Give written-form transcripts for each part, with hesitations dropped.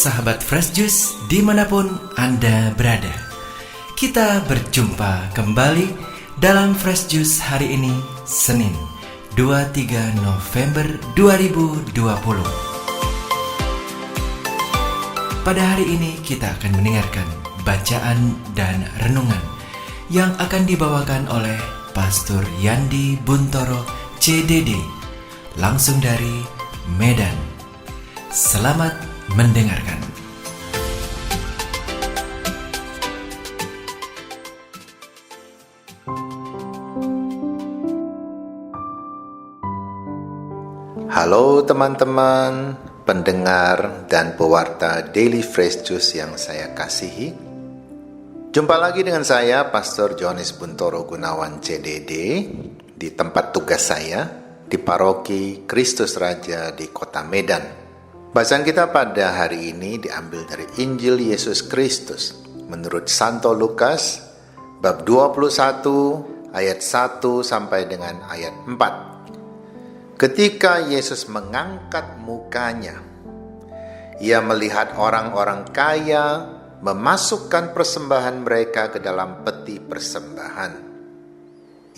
sahabat Fresh Juice dimanapun Anda berada. Kita berjumpa kembali dalam Fresh Juice hari ini, Senin 23 November 2020. Pada hari ini kita akan mendengarkan bacaan dan renungan yang akan dibawakan oleh Pastor Yandi Buntoro CDD, langsung dari Medan. Selamat mendengarkan. Halo teman-teman, pendengar dan pewarta Daily Fresh Juice yang saya kasihi. Jumpa lagi dengan saya, Pastor Johannes Buntoro Gunawan CDD, di tempat tugas saya, di Paroki Kristus Raja di Kota Medan. Bacaan kita pada hari ini diambil dari Injil Yesus Kristus menurut Santo Lukas, bab 21, ayat 1 sampai dengan ayat 4. Ketika Yesus mengangkat mukanya, Ia melihat orang-orang kaya memasukkan persembahan mereka ke dalam peti persembahan.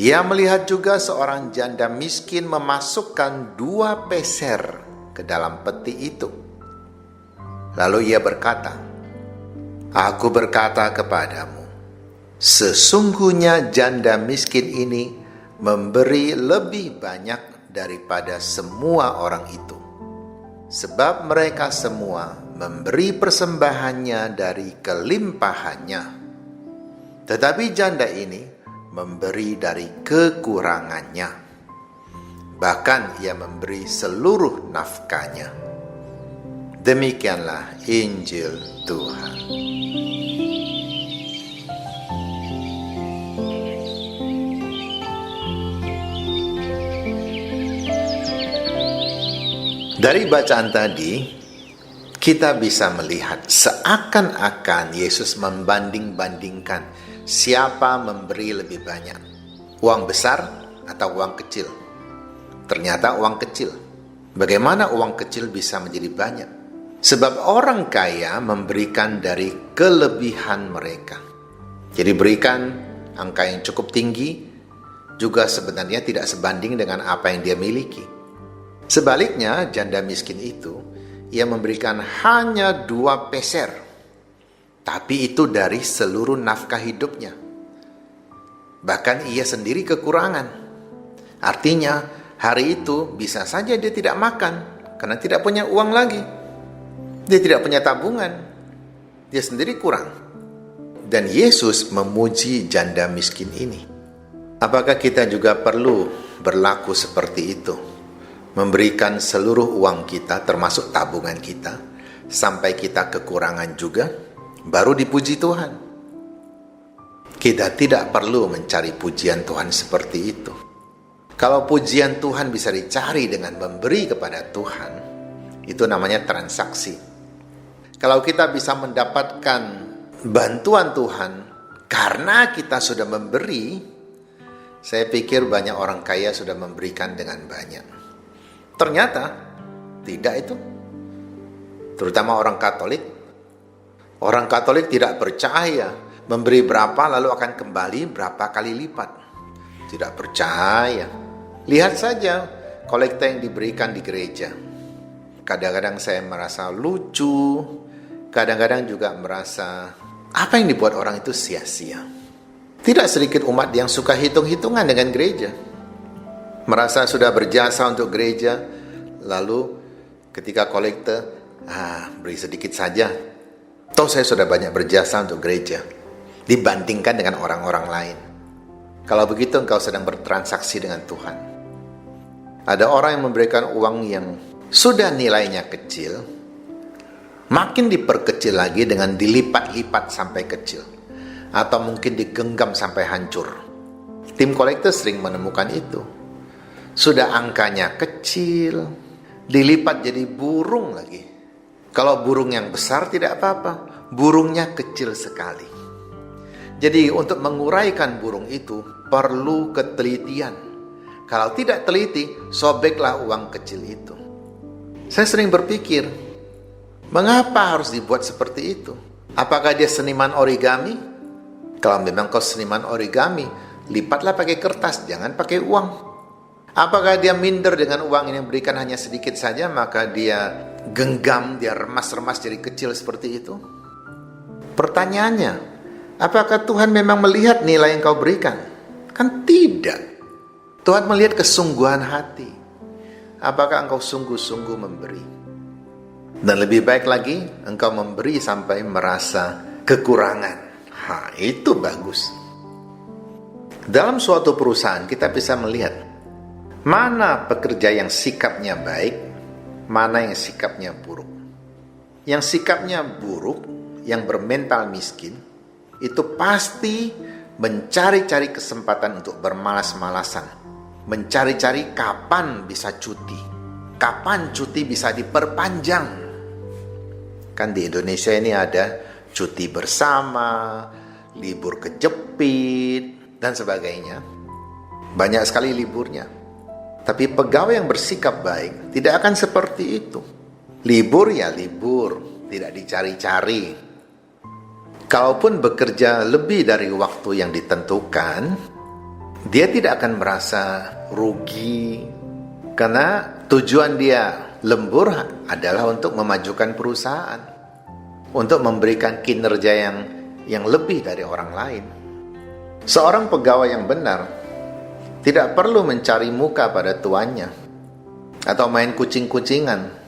Ia melihat juga seorang janda miskin memasukkan 2 peser ke dalam peti itu. Lalu Ia berkata, "Aku berkata kepadamu, sesungguhnya janda miskin ini memberi lebih banyak daripada semua orang itu. Sebab mereka semua memberi persembahannya dari kelimpahannya. Tetapi janda ini memberi dari kekurangannya. Bahkan ia memberi seluruh nafkahnya." Demikianlah Injil Tuhan. Dari bacaan tadi, kita bisa melihat seakan-akan Yesus membanding-bandingkan siapa memberi lebih banyak, uang besar atau uang kecil. Ternyata uang kecil. Bagaimana uang kecil bisa menjadi banyak? Sebab orang kaya memberikan dari kelebihan mereka. Jadi berikan angka yang cukup tinggi juga sebenarnya tidak sebanding dengan apa yang dia miliki. Sebaliknya, janda miskin itu, ia memberikan hanya 2 peser. Tapi itu dari seluruh nafkah hidupnya. Bahkan ia sendiri kekurangan. Artinya, hari itu bisa saja dia tidak makan karena tidak punya uang lagi. Dia tidak punya tabungan. Dia sendiri kurang. Dan Yesus memuji janda miskin ini. Apakah kita juga perlu berlaku seperti itu? Memberikan seluruh uang kita, termasuk tabungan kita, sampai kita kekurangan juga, baru dipuji Tuhan. Kita tidak perlu mencari pujian Tuhan seperti itu. Kalau pujian Tuhan bisa dicari dengan memberi kepada Tuhan, itu namanya transaksi. Kalau kita bisa mendapatkan bantuan Tuhan karena kita sudah memberi, saya pikir banyak orang kaya sudah memberikan dengan banyak. Ternyata tidak itu. Terutama orang Katolik. Orang Katolik tidak percaya memberi berapa lalu akan kembali berapa kali lipat. Tidak percaya. Lihat saja kolekta yang diberikan di gereja. Kadang-kadang saya merasa lucu, kadang-kadang juga merasa apa yang dibuat orang itu sia-sia. Tidak sedikit umat yang suka hitung-hitungan dengan gereja. Merasa sudah berjasa untuk gereja, lalu ketika kolekte, beri sedikit saja. Toh saya sudah banyak berjasa untuk gereja, dibandingkan dengan orang-orang lain. Kalau begitu engkau sedang bertransaksi dengan Tuhan. Ada orang yang memberikan uang yang sudah nilainya kecil, makin diperkecil lagi dengan dilipat-lipat sampai kecil, atau mungkin digenggam sampai hancur. Tim kolektor sering menemukan itu. Sudah angkanya kecil, dilipat jadi burung lagi. Kalau burung yang besar tidak apa-apa, burungnya kecil sekali. Jadi untuk menguraikan burung itu perlu ketelitian. Kalau tidak teliti, sobeklah uang kecil itu. Saya sering berpikir, Mengapa harus dibuat seperti itu? Apakah dia seniman origami? Kalau memang kau seniman origami, lipatlah pakai kertas, jangan pakai uang. Apakah dia minder dengan uang ini berikan hanya sedikit saja, maka dia genggam, dia remas-remas jadi kecil seperti itu? Pertanyaannya, apakah Tuhan memang melihat nilai yang kau berikan? Kan tidak. Tuhan melihat kesungguhan hati. Apakah engkau sungguh-sungguh memberi? Dan lebih baik lagi, engkau memberi sampai merasa kekurangan. Itu bagus. Dalam suatu perusahaan kita bisa melihat mana pekerja yang sikapnya baik, mana yang sikapnya buruk. Yang sikapnya buruk, yang bermental miskin, itu pasti mencari-cari kesempatan untuk bermalas-malasan. Mencari-cari kapan bisa cuti, kapan cuti bisa diperpanjang. Kan di Indonesia ini ada cuti bersama, libur kejepit, dan sebagainya. Banyak sekali liburnya. Tapi pegawai yang bersikap baik tidak akan seperti itu. Libur ya libur, tidak dicari-cari. Kalaupun bekerja lebih dari waktu yang ditentukan, dia tidak akan merasa rugi. Karena tujuan dia lembur adalah untuk memajukan perusahaan, untuk memberikan kinerja yang lebih dari orang lain. Seorang pegawai yang benar tidak perlu mencari muka pada tuannya atau main kucing-kucingan.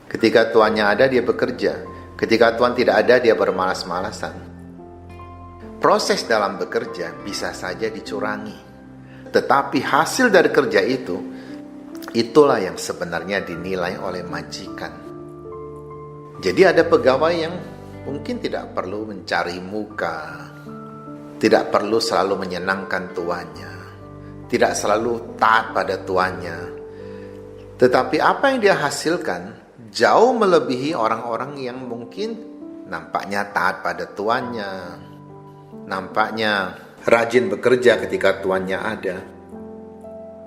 Ketika tuannya ada, dia bekerja. Ketika tuan tidak ada, dia bermalas-malasan. Proses dalam bekerja bisa saja dicurangi, tetapi hasil dari kerja itu, itulah yang sebenarnya dinilai oleh majikan. Jadi ada pegawai yang mungkin tidak perlu mencari muka, tidak perlu selalu menyenangkan tuannya, tidak selalu taat pada tuannya. Tetapi apa yang dia hasilkan jauh melebihi orang-orang yang mungkin nampaknya taat pada tuannya, nampaknya rajin bekerja ketika tuannya ada.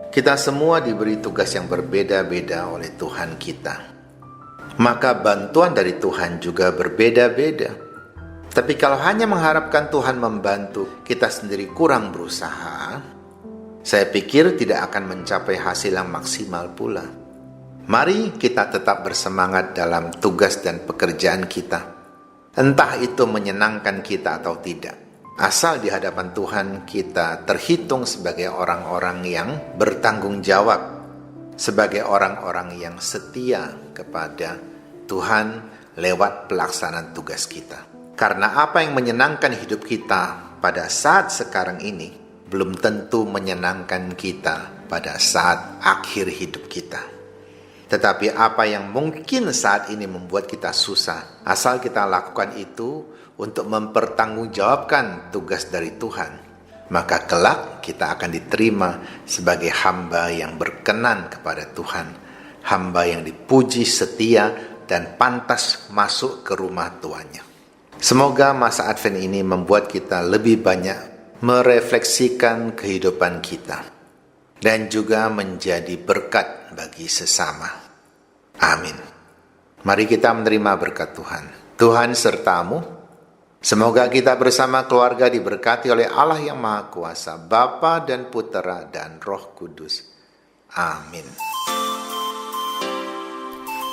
Kita semua diberi tugas yang berbeda-beda oleh Tuhan kita. Maka bantuan dari Tuhan juga berbeda-beda. Tapi kalau hanya mengharapkan Tuhan membantu, kita sendiri kurang berusaha, saya pikir tidak akan mencapai hasil yang maksimal pula. Mari kita tetap bersemangat dalam tugas dan pekerjaan kita. Entah itu menyenangkan kita atau tidak. Asal di hadapan Tuhan kita terhitung sebagai orang-orang yang bertanggung jawab, sebagai orang-orang yang setia kepada Tuhan lewat pelaksanaan tugas kita. Karena apa yang menyenangkan hidup kita pada saat sekarang ini belum tentu menyenangkan kita pada saat akhir hidup kita. Tetapi apa yang mungkin saat ini membuat kita susah, asal kita lakukan itu untuk mempertanggungjawabkan tugas dari Tuhan, maka kelak kita akan diterima sebagai hamba yang berkenan kepada Tuhan, hamba yang dipuji, setia, dan pantas masuk ke rumah tuannya. Semoga masa Advent ini membuat kita lebih banyak merefleksikan kehidupan kita dan juga menjadi berkat bagi sesama. Amin. Mari kita menerima berkat Tuhan. Tuhan sertamu. Semoga kita bersama keluarga diberkati oleh Allah yang Maha Kuasa, Bapa dan Putera dan Roh Kudus. Amin.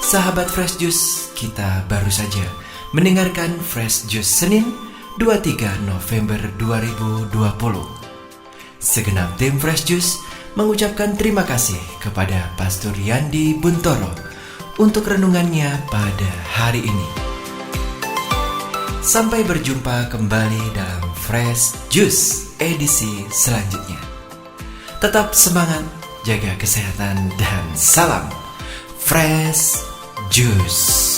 Sahabat Fresh Juice, kita baru saja mendengarkan Fresh Juice Senin 23 November 2020. Segenap tim Fresh Juice mengucapkan terima kasih kepada Pastor Yandi Buntoro untuk renungannya pada hari ini. Sampai berjumpa kembali dalam Fresh Juice edisi selanjutnya. Tetap semangat, jaga kesehatan, dan salam Fresh Juice.